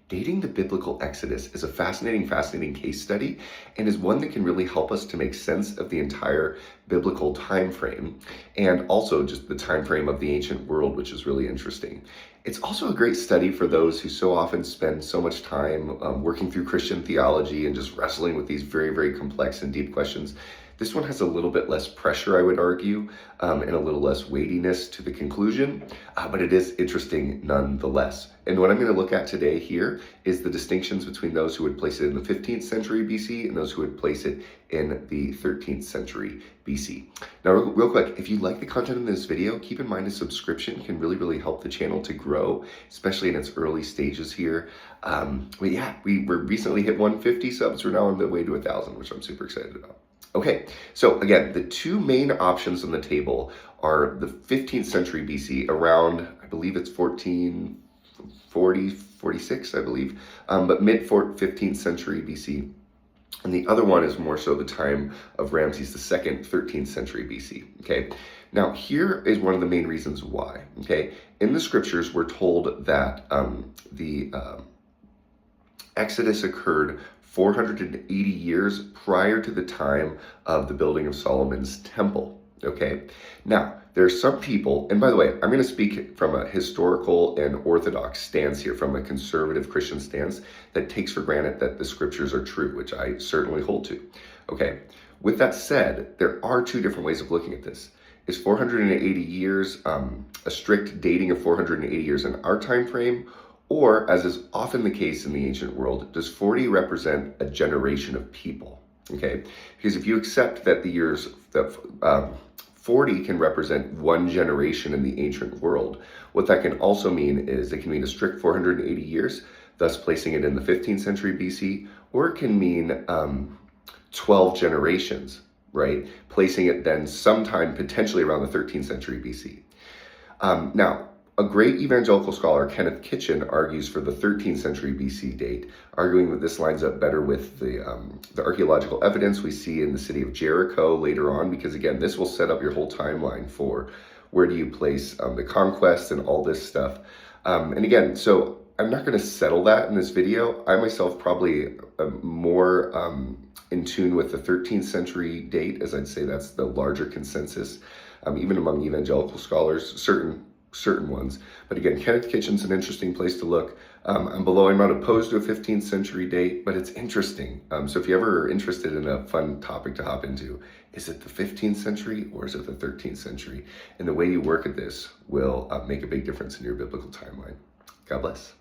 Dating the biblical Exodus is a fascinating case study and is one that can really help us to make sense of the entire biblical time frame and also just the time frame of the ancient world, which is really interesting. It's also a great study for those who so often spend so much time working through Christian theology and just wrestling with these very complex and deep questions. This one has a little bit less pressure, I would argue, and a little less weightiness to the conclusion, but it is interesting nonetheless. And what I'm going to look at today here is the distinctions between those who would place it in the 15th century BC and those who would place it in the 13th century BC. Now, real quick, if you like the content in this video, keep in mind a subscription can really help the channel to grow, especially in its early stages here. But yeah, we recently hit 150 subs. We're now on the way to 1,000, which I'm super excited about. Okay, so again, the two main options on the table are the 15th century BC around, I believe it's 1440, 46, I believe, but mid 15th century BC. And the other one is more so the time of Ramses II, 13th century BC, okay? Now, here is one of the main reasons why, okay? In the scriptures, we're told that the Exodus occurred 480 years prior to the time of the building of Solomon's temple, okay? Now, there are some people, and by the way, I'm going to speak from a historical and orthodox stance here, from a conservative Christian stance that takes for granted that the scriptures are true, which I certainly hold to, okay? With that said, there are two different ways of looking at this. Is 480 years a strict dating of 480 years in our time frame? Or, as is often the case in the ancient world, does 40 represent a generation of people? Okay, because if you accept that the years that 40 can represent one generation in the ancient world, what that can also mean is it can mean a strict 480 years, thus placing it in the 15th century BC, or it can mean 12 generations, right? Placing it then sometime potentially around the 13th century BC. Now, a great evangelical scholar, Kenneth Kitchen, argues for the 13th century BC date, arguing that this lines up better with the archaeological evidence we see in the city of Jericho later on, because again, this will set up your whole timeline for where do you place the conquest and all this stuff. And again, so I'm not going to settle that in this video. I myself probably am more in tune with the 13th century date, as I'd say that's the larger consensus, even among evangelical scholars, certain ones. But again, Kenneth Kitchen's an interesting place to look. I'm not opposed to a 15th century date, but it's interesting. So if you ever are interested in a fun topic to hop into, is it the 15th century or is it the 13th century? And the way you work at this will make a big difference in your biblical timeline. God bless.